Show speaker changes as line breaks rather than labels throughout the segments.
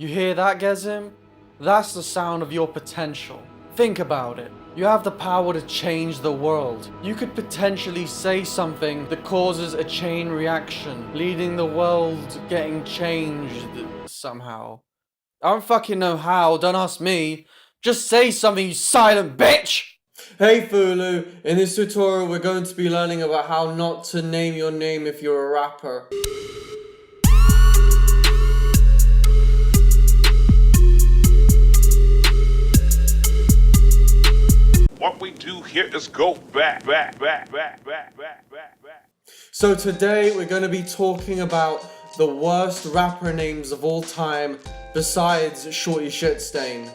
You hear that, Gezim? That's the sound of your potential. Think about it. You have the power to change the world. You could potentially say something that causes a chain reaction, leading the world getting changed somehow. I don't fucking know how, don't ask me. Just say something, you silent bitch!
Hey Fulu, in this tutorial we're going to be learning about how not to name your name if you're a rapper.
What we do here is go back.
So today we're going to be talking about the worst rapper names of all time besides Shorty Shitstain.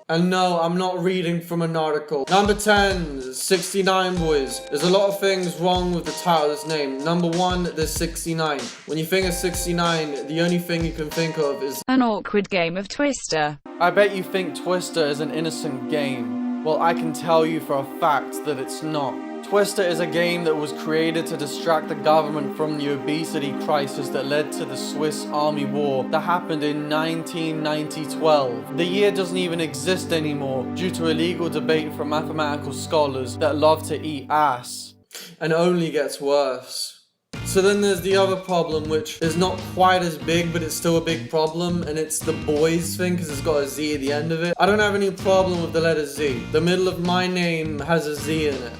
And no, I'm not reading from an article. Number 10, 69 Boys. There's a lot of things wrong with the title of this name. Number 1, there's 69. When you think of 69, the only thing you can think of is
an awkward game of Twister.
I bet you think Twister is an innocent game. Well, I can tell you for a fact that it's not. Twister is a game that was created to distract the government from the obesity crisis that led to the Swiss Army War that happened in 1912. The year doesn't even exist anymore due to a legal debate from mathematical scholars that love to eat ass.
and only gets worse. So then there's the other problem, which is not quite as big, but it's still a big problem, and it's the boys thing, because it's got a Z at the end of it. I don't have any problem with the letter Z. The middle of my name has a Z in it.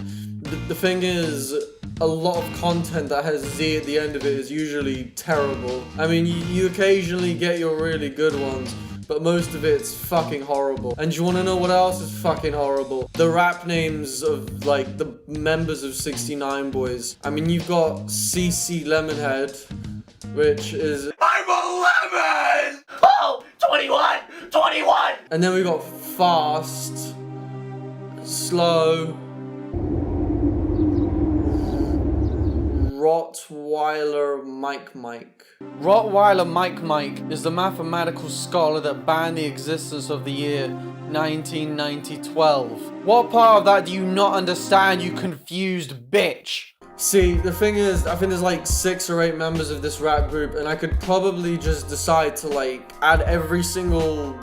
The thing is, a lot of content that has Z at the end of it is usually terrible. I mean, you occasionally get your really good ones, but most of it's fucking horrible. And you wanna know what else is fucking horrible? The rap names of, like, the members of 69 Boys. I mean, you've got CC Lemonhead, which is...
I'm 11! Oh, 21! 21!
And then we got Fast, Slow, Rottweiler Mike.
Rottweiler Mike is the mathematical scholar that banned the existence of the year 1912. What part of that do you not understand, you confused bitch?
See, the thing is, I think there's like 6 or 8 members of this rap group, and I could probably just decide to like add every single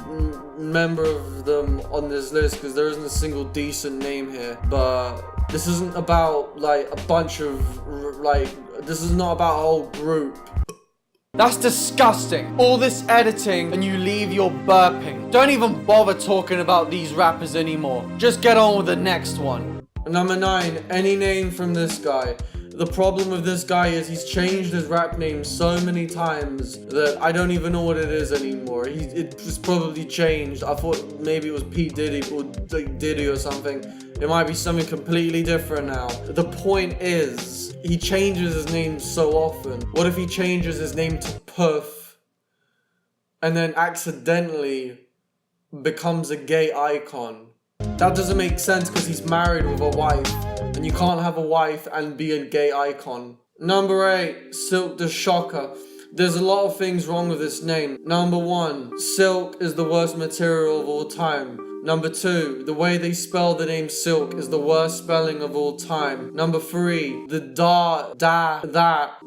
member of them on this list, because there isn't a single decent name here. But this isn't about like a bunch of this is not about a whole group.
That's disgusting. All this editing and you leave your burping. Don't even bother talking about these rappers anymore. Just get on with the next one.
Number 9, any name from this guy. The problem with this guy is he's changed his rap name so many times that I don't even know what it is anymore. It was probably changed. I thought maybe it was P. Diddy or like Diddy or something. It might be something completely different now. The point is, he changes his name so often. What if he changes his name to Puff and then accidentally becomes a gay icon? That doesn't make sense because he's married with a wife, and you can't have a wife and be a gay icon. Number 8, Silk the Shocker. There's a lot of things wrong with this name. Number 1, Silk is the worst material of all time. Number 2, the way they spell the name Silk is the worst spelling of all time. Number 3, the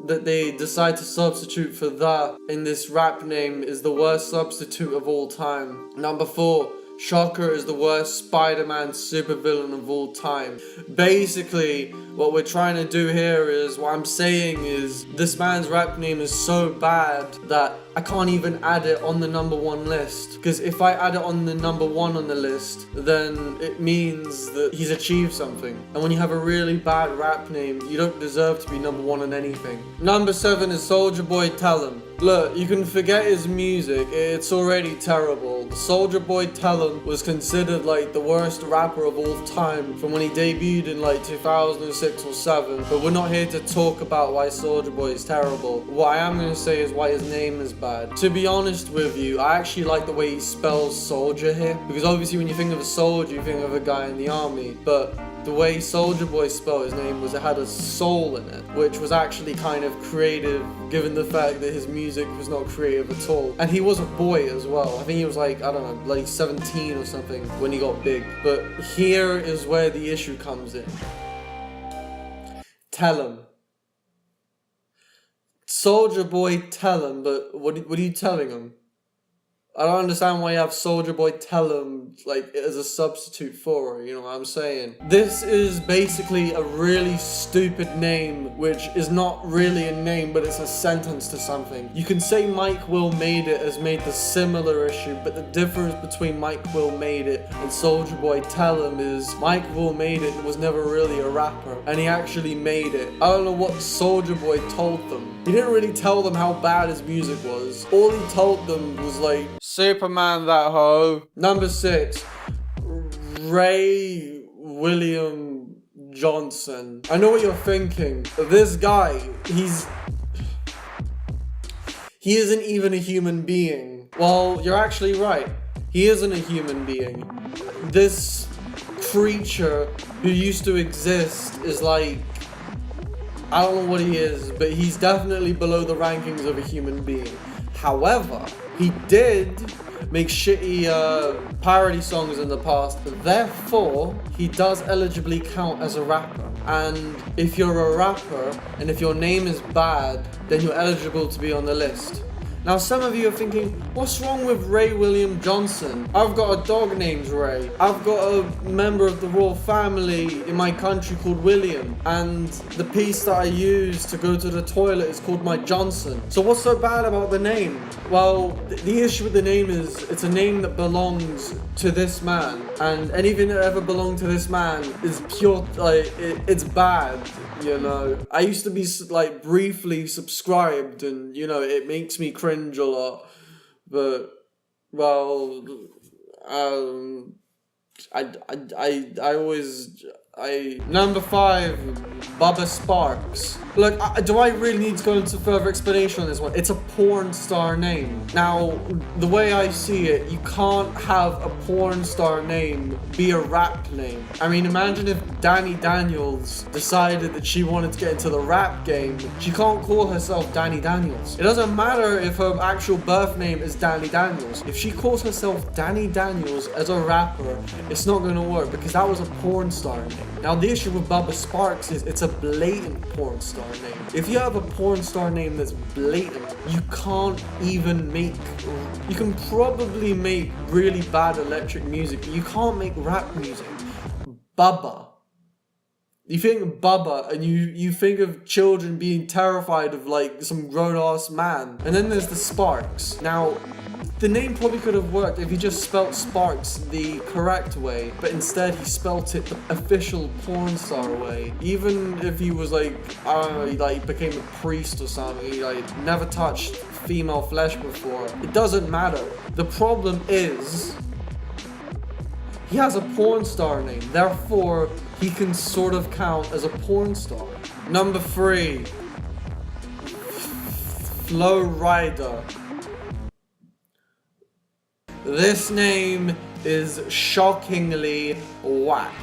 that they decide to substitute for the in this rap name is the worst substitute of all time. Number 4, Shocker is the worst Spider-Man supervillain of all time. Basically, what we're trying to do here is, what I'm saying is, this man's rap name is so bad that I can't even add it on the number 1 list. Because if I add it on the number 1 on the list, then it means that he's achieved something. And when you have a really bad rap name, you don't deserve to be number 1 on anything. Number 7 is Soulja Boy Tell 'Em. Look, you can forget his music, it's already terrible. Soulja Boy Tell 'Em was considered like the worst rapper of all time from when he debuted in like 2006 or 7. But we're not here to talk about why Soulja Boy is terrible. What I am going to say is why his name is bad. To be honest with you, I actually like the way he spells soldier here. Because obviously when you think of a soldier, you think of a guy in the army. But the way Soulja Boy spelled his name was it had a soul in it, which was actually kind of creative given the fact that his music was not creative at all. And he was a boy as well. I think he was like, I don't know, like 17 or something when he got big. But here is where the issue comes in. Tell him. Soulja Boy Tell him, but what are you telling him? I don't understand why you have Soulja Boy tell him, like, as a substitute for her, you know what I'm saying? This is basically a really stupid name, which is not really a name, but it's a sentence to something. You can say Mike Will Made It has made the similar issue, but the difference between Mike Will Made It and Soulja Boy Tell Him is Mike Will Made It was never really a rapper, and he actually made it. I don't know what Soulja Boy told them. He didn't really tell them how bad his music was. All he told them was like,
Superman that hoe.
Number 6, Ray William Johnson. I know what you're thinking. This guy, he isn't even a human being. Well, you're actually right. He isn't a human being. This creature who used to exist is like, I don't know what he is, but he's definitely below the rankings of a human being. However, he did make shitty parody songs in the past, therefore he does eligibly count as a rapper. And if you're a rapper and if your name is bad, then you're eligible to be on the list. Now some of you are thinking, what's wrong with Ray William Johnson? I've got a dog named Ray. I've got a member of the royal family in my country called William. And the piece that I use to go to the toilet is called my Johnson. So what's so bad about the name? Well, the issue with the name is it's a name that belongs to this man. And anything that ever belonged to this man is pure, like, it's bad. You know, I used to be like briefly subscribed, and you know it makes me cringe a lot. But well, number 5, Bubba Sparxxx. Look, do I really need to go into further explanation on this one? It's a porn star name. Now, the way I see it, you can't have a porn star name be a rap name. I mean, imagine if Danny Daniels decided that she wanted to get into the rap game. She can't call herself Danny Daniels. It doesn't matter if her actual birth name is Danny Daniels. If she calls herself Danny Daniels as a rapper, it's not gonna work because that was a porn star name. Now, the issue with Bubba Sparxxx is it's a blatant porn star name. If you have a porn star name that's blatant, you can't even make... You can probably make really bad electric music, but you can't make rap music. Bubba. You think Bubba and you think of children being terrified of like some grown-ass man. And then there's the Sparxxx. Now, the name probably could have worked if he just spelt Sparxxx the correct way, but instead he spelt it the official porn star way. Even if he was like, I don't know, he like became a priest or something, he like never touched female flesh before. It doesn't matter. The problem is, he has a porn star name, therefore he can sort of count as a porn star. Number 3, Flo Rida. This name is shockingly whack.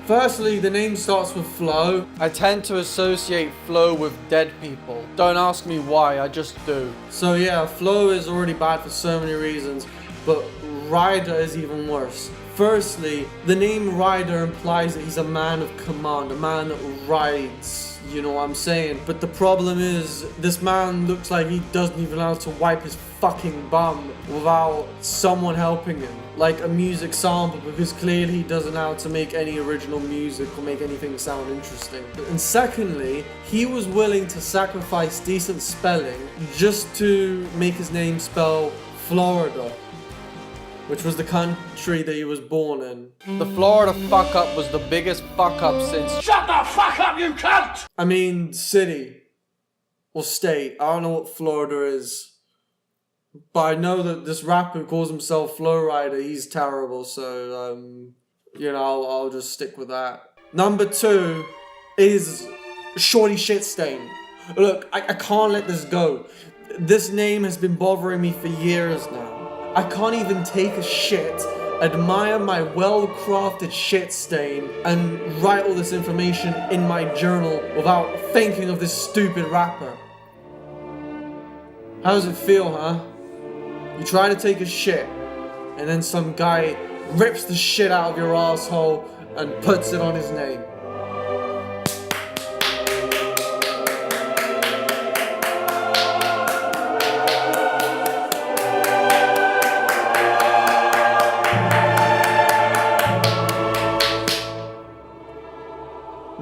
Firstly, the name starts with Flo.
I tend to associate flow with dead people. Don't ask me why, I just do.
So yeah, Flo is already bad for so many reasons, but Ryder is even worse. Firstly, the name Ryder implies that he's a man of command, a man that rides. You know what I'm saying? But the problem is, this man looks like he doesn't even know how to wipe his fucking bum without someone helping him. Like a music sample, because clearly he doesn't know how to make any original music or make anything sound interesting. And secondly, he was willing to sacrifice decent spelling just to make his name spell Florida, which was the country that he was born in.
The Florida fuck up was the biggest fuck up since...
Shut the fuck up, you cunt!
I mean, city or state. I don't know what Florida is. But I know that this rapper who calls himself Flow Rider, he's terrible, so, you know, I'll just stick with that. Number 2 is Shorty Shitstain. Look, I can't let this go. This name has been bothering me for years now. I can't even take a shit, admire my well-crafted shit stain, and write all this information in my journal without thinking of this stupid rapper. How does it feel, huh? You try to take a shit, and then some guy rips the shit out of your asshole and puts it on his name.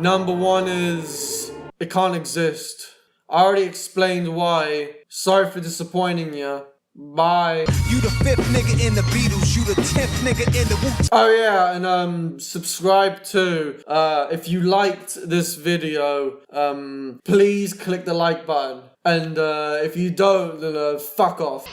Number one is it can't exist. I already explained why. Sorry for disappointing you. Bye.
You the 5th nigga in the Beatles, you the 10th nigga in the Wu.
Oh yeah, and subscribe too. If you liked this video, please click the like button. And if you don't, then fuck off.